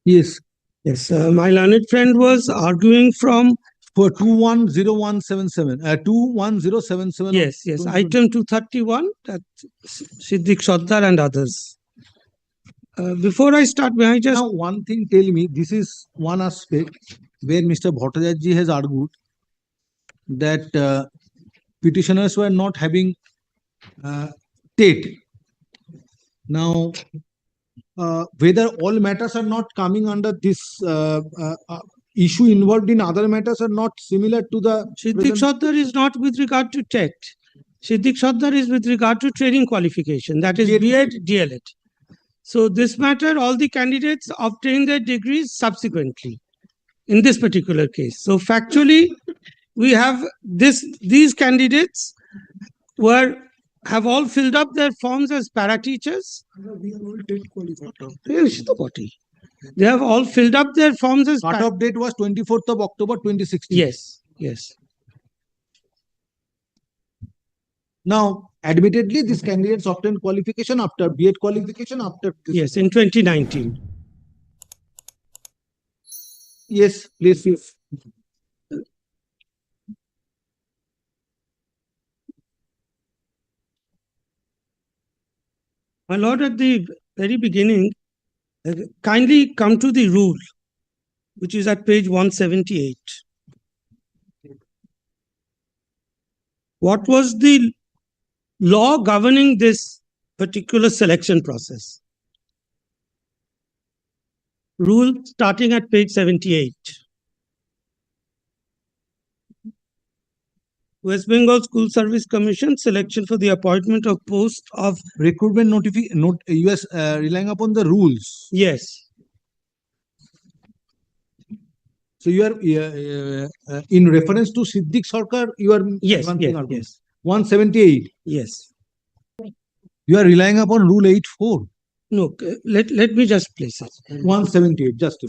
Yes. Yes, my learned friend was arguing from For 210177, 21077. yes, item 231, that Siddiq Shaddar and others. Before I start, may I just Now, one thing, tell me, this is one aspect where Mr. Bhattacharya has argued that petitioners were not having TET. Now, whether all matters are not coming under this issue involved in other matters are not similar to the Siddiq Shaddar is not with regard to TET. Siddiq Shaddar is with regard to training qualification, that is B.Ed, DLED. So this matter, all the candidates obtain their degrees subsequently in this particular case. So factually, we have these candidates have all filled up their forms as para-teachers. They have all filled up their forms as cut-off date was 24th of October 2016. Yes. Now, admittedly, these candidates obtained qualification after B.Ed qualification after this. Yes, in 2019. Yes, please. My lord, at the very beginning, kindly come to the rule, which is at page 178. What was the law governing this particular selection process? Rule starting at page 78. West Bengal School Service Commission selection for the appointment of post of recruitment notification. US relying upon the rules. Yes. So you are in reference to Siddiq Sarkar. You are yes. 178. Yes. You are relying upon Rule 84. No, let me just place it. 178. Just.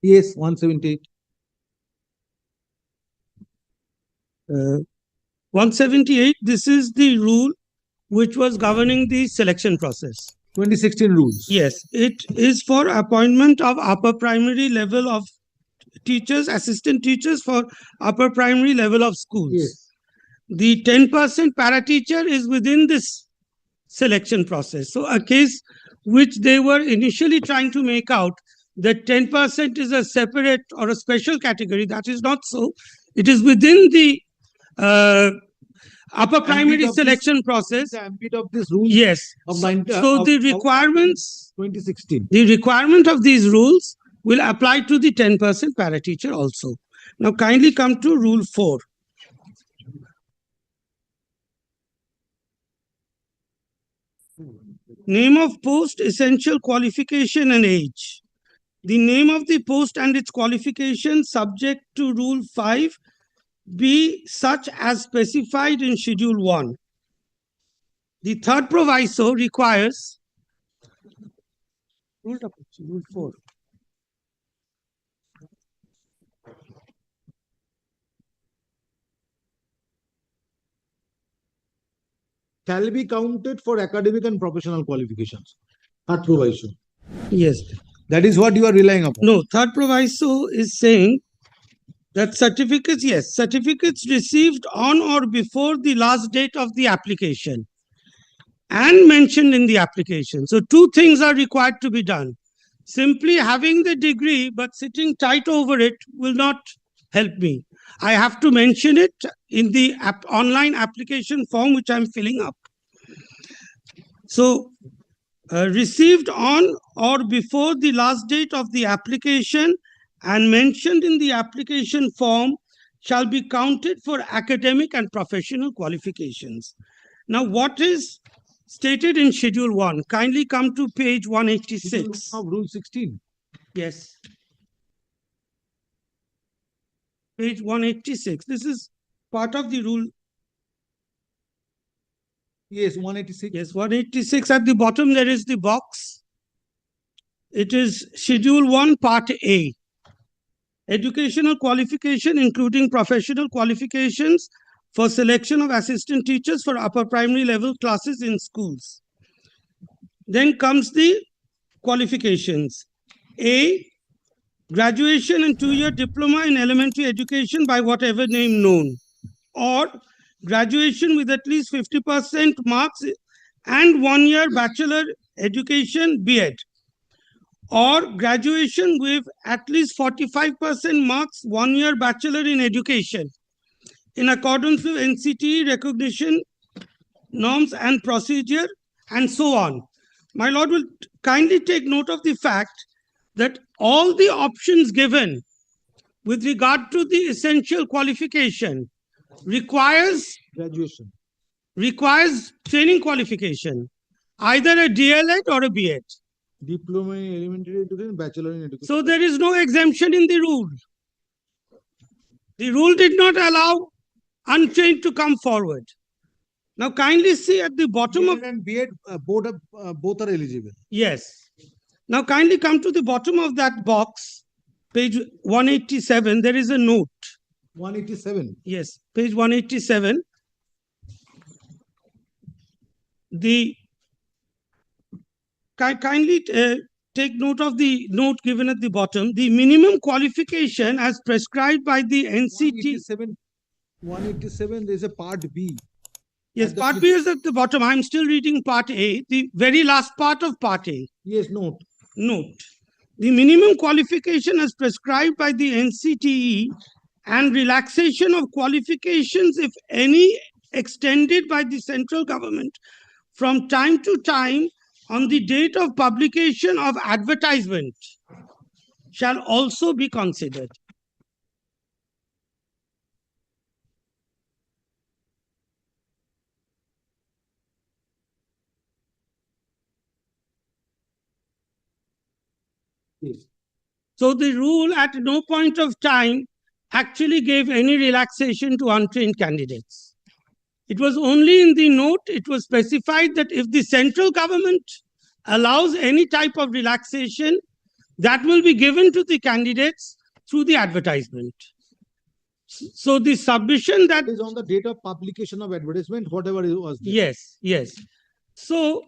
Yes, 178. 178, this is the rule which was governing the selection process. 2016 rules. Yes, it is for appointment of upper primary level of teachers, assistant teachers for upper primary level of schools. Yes. The 10% para-teacher is within this selection process. So a case which they were initially trying to make out that 10% is a separate or a special category, that is not so. It is within the upper primary selection process. The ambit of this rule. Yes. So the requirements, 2016. The requirement of these rules will apply to the 10% para-teacher also. Now kindly come to Rule 4. Name of post, essential qualification and age. The name of the post and its qualification subject to Rule 5 be such as specified in Schedule 1. The third proviso requires Rule 4. Shall be counted for academic and professional qualifications. Third proviso. Yes. That is what you are relying upon. No, third proviso is saying that certificates received on or before the last date of the application and mentioned in the application. So two things are required to be done. Simply having the degree but sitting tight over it will not help me. I have to mention it in the online application form which I'm filling up. So received on or before the last date of the application and mentioned in the application form shall be counted for academic and professional qualifications. Now, what is stated in Schedule 1? Kindly come to page 186. Of Rule 16. Yes. Page 186. This is part of the rule. Yes, 186. Yes, 186. At the bottom, there is the box. It is Schedule 1, Part A. Educational qualification, including professional qualifications, for selection of assistant teachers for upper primary level classes in schools. Then comes the qualifications. A, graduation and 2-year diploma in elementary education by whatever name known, or graduation with at least 50% marks and 1-year bachelor education BEd, or graduation with at least 45% marks, 1-year bachelor in education in accordance with NCTE recognition norms and procedure, and so on. My Lord will kindly take note of the fact that all the options given with regard to the essential qualification requires training qualification, either a DLEd or a BEd. Diploma in elementary education, bachelor in education. So there is no exemption in the rule. The rule did not allow untrained to come forward. Now kindly see at the bottom of... and BEd, both are eligible. Yes. Now kindly come to the bottom of that box, page 187, there is a note. 187. Yes, page 187. Kindly take note of the note given at the bottom. The minimum qualification as prescribed by the NCT. 187, there is a part B. Yes, part B is at the bottom. I'm still reading part A, the very last part of part A. Yes, note. Note. The minimum qualification as prescribed by the NCTE and relaxation of qualifications, if any, extended by the central government from time to time on the date of publication of advertisement shall also be considered. Yes. So the rule at no point of time actually gave any relaxation to untrained candidates. It was only in the note, it was specified that if the central government allows any type of relaxation, that will be given to the candidates through the advertisement. So the submission that is on the date of publication of advertisement, whatever it was. There. Yes, yes. So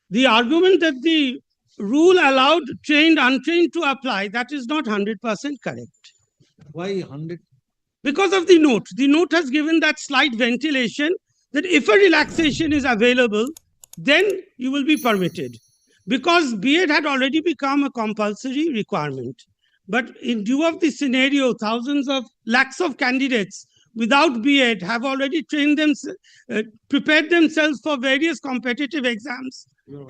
the argument that the rule allowed trained, untrained to apply, that is not 100% correct. Why 100? Because of the note. The note has given that slight ventilation that if a relaxation is available, then you will be permitted. Because BEd had already become a compulsory requirement. But in view of the scenario, thousands of lakhs of candidates without BEd have already trained prepared themselves for various competitive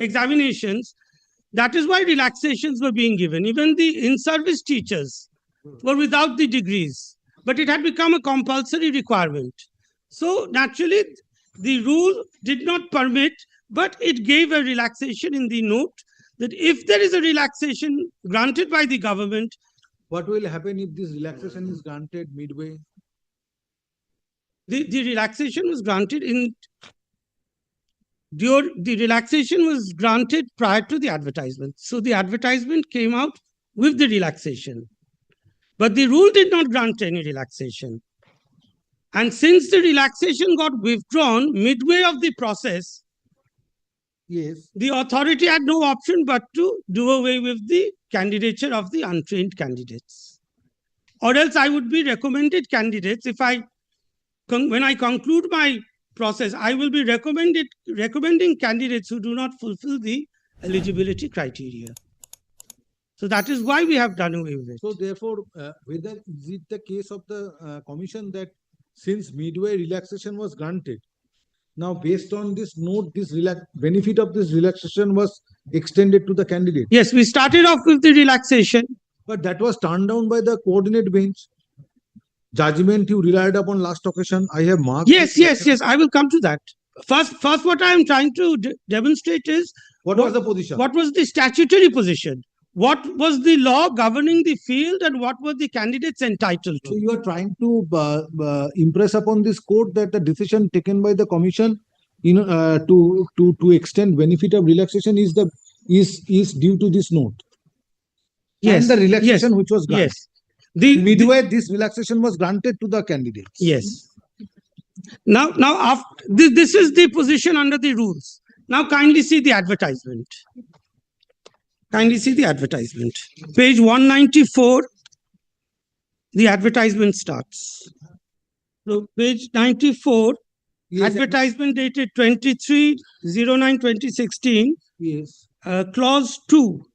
examinations. That is why relaxations were being given. Even the in-service teachers were without the degrees, but it had become a compulsory requirement. So naturally, the rule did not permit, but it gave a relaxation in the note that if there is a relaxation granted by the government. What will happen if this relaxation is granted midway? The relaxation was granted the relaxation was granted prior to the advertisement. So the advertisement came out with the relaxation. But the rule did not grant any relaxation. And since the relaxation got withdrawn midway of the process, yes, the authority had no option but to do away with the candidature of the untrained candidates. Or else I would be recommended candidates. When I conclude my process, I will be recommending candidates who do not fulfill the eligibility criteria. So that is why we have done away with it. So therefore, whether is it the case of the commission that since midway relaxation was granted, now based on this note, this benefit of this relaxation was extended to the candidate? Yes, we started off with the relaxation. But that was turned down by the coordinate bench. Judgment you relied upon last occasion, I have marked. Yes, I will come to that. First what I am trying to demonstrate is what was the position? What was the statutory position? What was the law governing the field and what were the candidates entitled to? So you are trying to impress upon this court that the decision taken by the commission to extend benefit of relaxation is due to this note. Yes. And the relaxation which was granted. Yes. Midway, this relaxation was granted to the candidates. Yes. Now after this is the position under the rules. Now kindly see the advertisement. Kindly see the advertisement. Page 194, the advertisement starts. So page 94, Yes, advertisement dated 23/09/2016, yes. clause 2.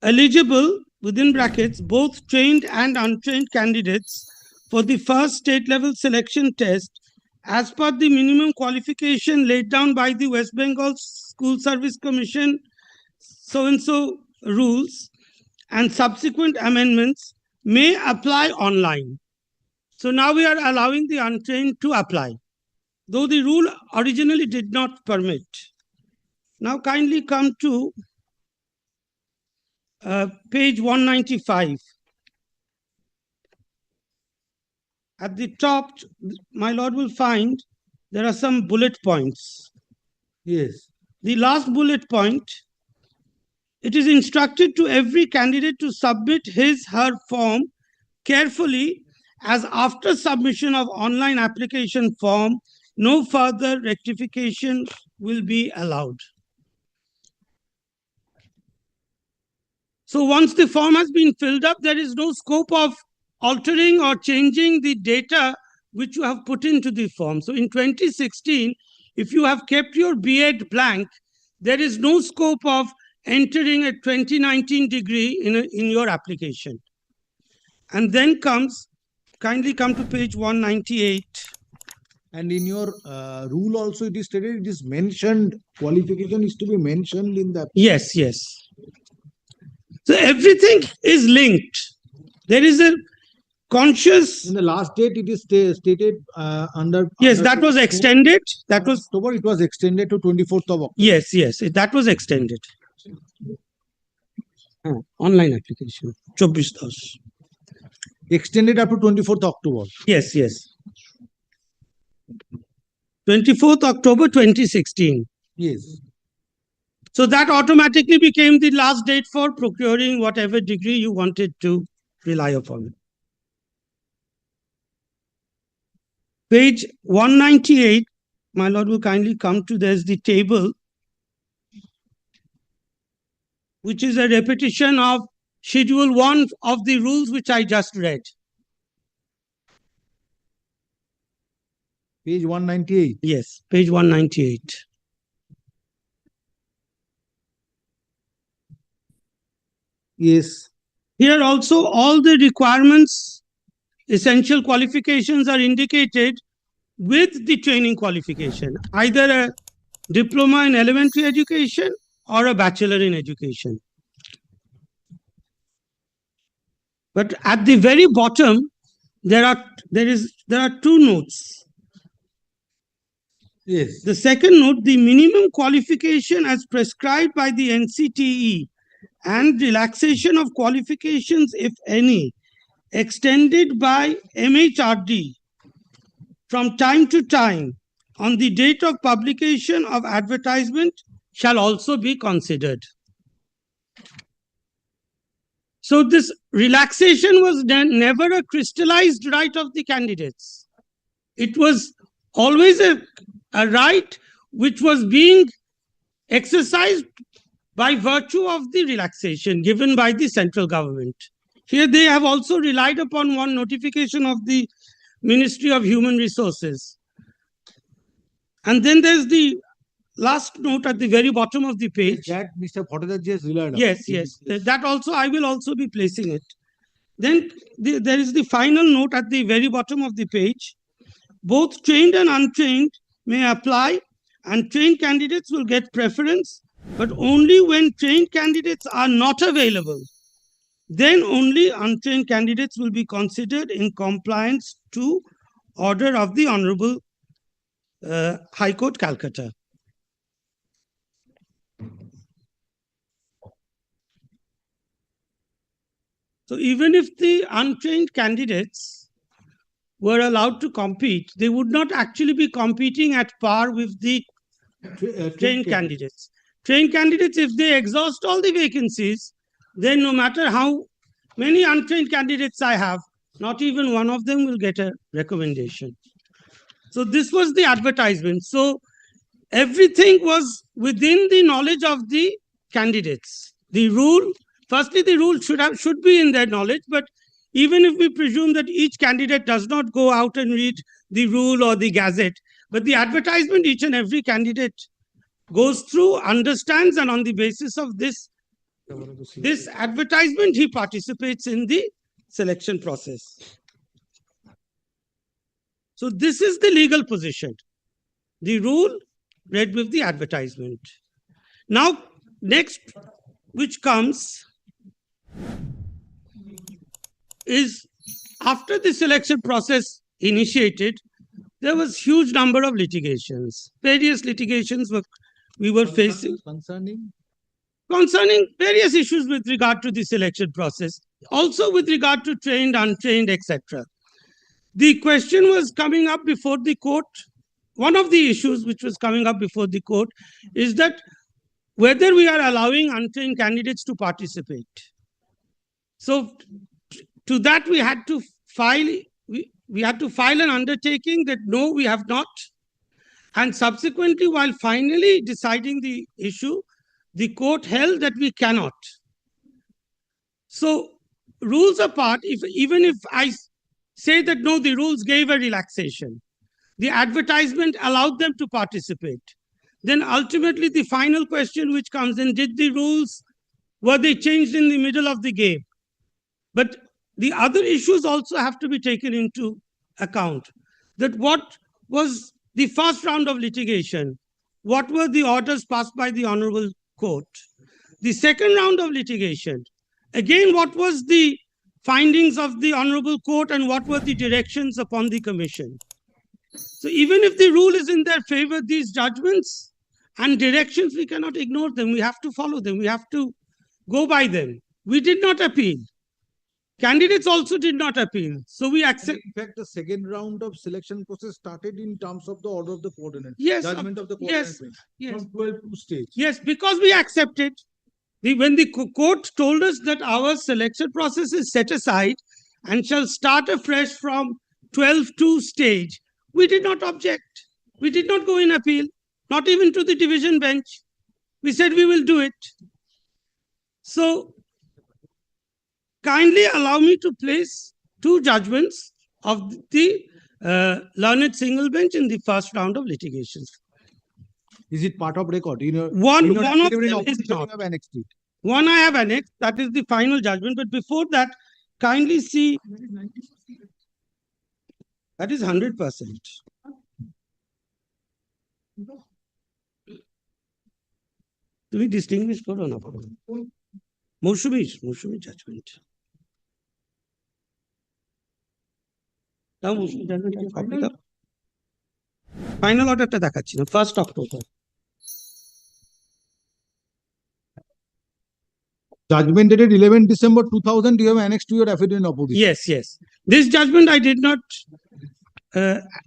Eligible, within brackets, both trained and untrained candidates for the first state level selection test as per the minimum qualification laid down by the West Bengal School Service Commission so-and-so rules and subsequent amendments may apply online. So now we are allowing the untrained to apply, though the rule originally did not permit. Now kindly come to page 195. At the top, my lord will find there are some bullet points. Yes. The last bullet point, it is instructed to every candidate to submit his/her form carefully, as after submission of online application form, no further rectification will be allowed. So once the form has been filled up, there is no scope of altering or changing the data which you have put into the form. So in 2016, if you have kept your B.Ed blank, there is no scope of entering a 2019 degree in your application. And then kindly come to page 198. And in your rule also it is stated, it is mentioned, qualification is to be mentioned in the. Yes, yes. So everything is linked. There is a conscious. In the last date, it is stated under. Yes, under that was extended. That was October. It was extended to 24th of October. Yes, yes, that was extended. Online application. 24 Extended up to 24th October. Yes, yes. 24th October 2016. Yes. So that automatically became the last date for procuring whatever degree you wanted to rely upon. Page 198, my lord will kindly come to, there's the table, which is a repetition of Schedule 1 of the rules which I just read. Page 198. Yes, page 198. Yes. Here also all the requirements, essential qualifications are indicated with the training qualification, either a diploma in elementary education or a bachelor in education. But at the very bottom, there are two notes. Yes. The second note, the minimum qualification as prescribed by the NCTE and relaxation of qualifications, if any, extended by MHRD from time to time on the date of publication of advertisement shall also be considered. So this relaxation was never a crystallized right of the candidates. It was always a right which was being exercised by virtue of the relaxation given by the central government. Here they have also relied upon one notification of the Ministry of Human Resources. And then there's the last note at the very bottom of the page. That Mr. Bhattacharya has relied on. Yes, yes. That also, I will also be placing it. Then there is the final note at the very bottom of the page. Both trained and untrained may apply, and trained candidates will get preference, but only when trained candidates are not available. Then only untrained candidates will be considered in compliance to order of the Honorable High Court, Calcutta. So even if the untrained candidates were allowed to compete, they would not actually be competing at par with the trained candidates. Trained candidates, if they exhaust all the vacancies, then no matter how many untrained candidates I have, not even one of them will get a recommendation. So this was the advertisement. So everything was within the knowledge of the candidates. The rule, firstly, the rule should be in their knowledge, but even if we presume that each candidate does not go out and read the rule or the gazette, but the advertisement each and every candidate goes through, understands, and on the basis of this advertisement, he participates in the selection process. So this is the legal position. The rule read with the advertisement. Now, next which comes is after the selection process initiated, there was huge number of litigations. Various litigations we were facing concerning various issues with regard to the selection process, also with regard to trained, untrained, etc. The question was coming up before the court. One of the issues which was coming up before the court is that whether we are allowing untrained candidates to participate. So to that we had to file an undertaking that no, we have not. And subsequently, while finally deciding the issue, the court held that we cannot. So rules apart, even if I say that no, the rules gave a relaxation, the advertisement allowed them to participate, then ultimately the final question which comes in, did the rules, were they changed in the middle of the game? But the other issues also have to be taken into account. That what was the first round of litigation? What were the orders passed by the Honorable Court? The second round of litigation, again, what was the findings of the Honorable Court and what were the directions upon the Commission? So even if the rule is in their favor, these judgments and directions, we cannot ignore them. We have to follow them. We have to go by them. We did not appeal. Candidates also did not appeal. So we accept. In fact, the second round of selection process started in terms of the order of the coordinate. Yes. Judgment of the Yes. coordinate. Yes. From 12 to stage. Yes, because we accepted. When the court told us that our selection process is set aside and shall start afresh from 12 to stage, we did not object. We did not go in appeal, not even to the division bench. We said we will do it. So kindly allow me to place two judgments of the learned single bench in the first round of litigations. Is it part of record? One of them is not. Have annexed it. One I have annexed, that is the final judgment. But before that, kindly see, that is 100%. Do we distinguish for or not? Moushumi judgment. Now Moushumi judgment. Final order ta dekhachchi na 1st October. Judgment dated 11 December 2000, you have annexed to your affidavit in opposition. Yes, yes. This judgment I did not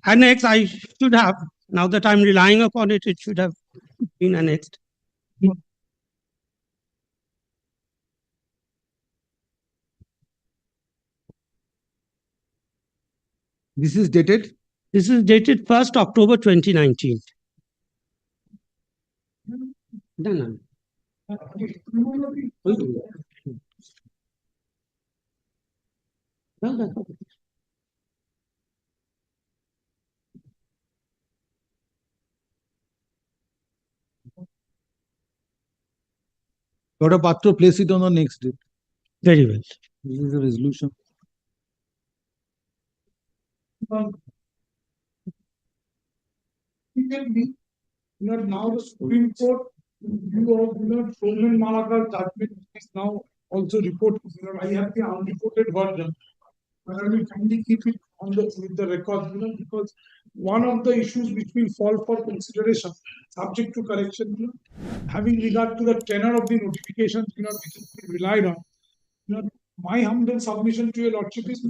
annex. I should have. Now that I'm relying upon it, it should have been annexed. This is dated? This is dated 1st October 2019. No. Got a Patro, place it on the next date. Very well. This is the resolution. Now the Supreme Court, Solomon Malaka's judgment is now also reported. I have the unreported version. I will kindly keep it on with the record, because one of the issues which will fall for consideration, subject to correction, having regard to the tenor of the notifications, which is relied on. My humble submission to your lordship is,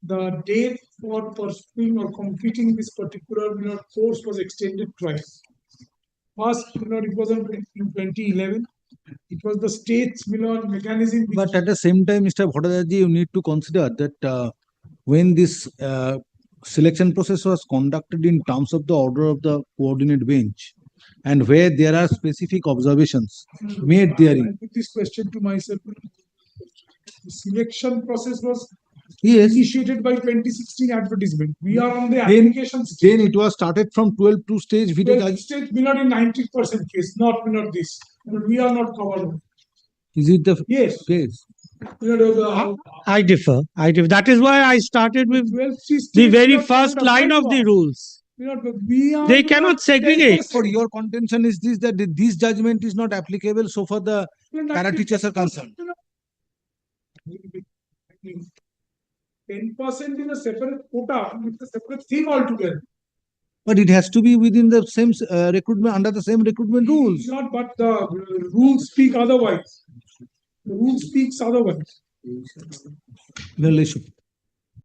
the date for pursuing or completing this particular course was extended twice. First, it was in 2011. It was the state's mechanism. But at the same time, Mr. Bhattacharya, you need to consider that when this selection process was conducted in terms of the order of the coordinate bench, and where there are specific observations made I therein. put this question to myself. The selection process was Yes, initiated by 2016 advertisement. We are on the Then- application stage. then it was started from 12 to stage video. 12th stage, we not in 90% case, not this. But we are not covered. Is it the Yes. case? You know, I differ. That is why I started with 12th the stage very not first apply line to of the us. rules. We are They not cannot segregate. For your contention is this, that this judgment is not applicable so far the para teachers are concerned. 10% in a separate quota, it's a separate thing altogether. But it has to be within the same recruitment, under the same recruitment rules. It's not, but the rules speak otherwise. The rule speaks otherwise. Well,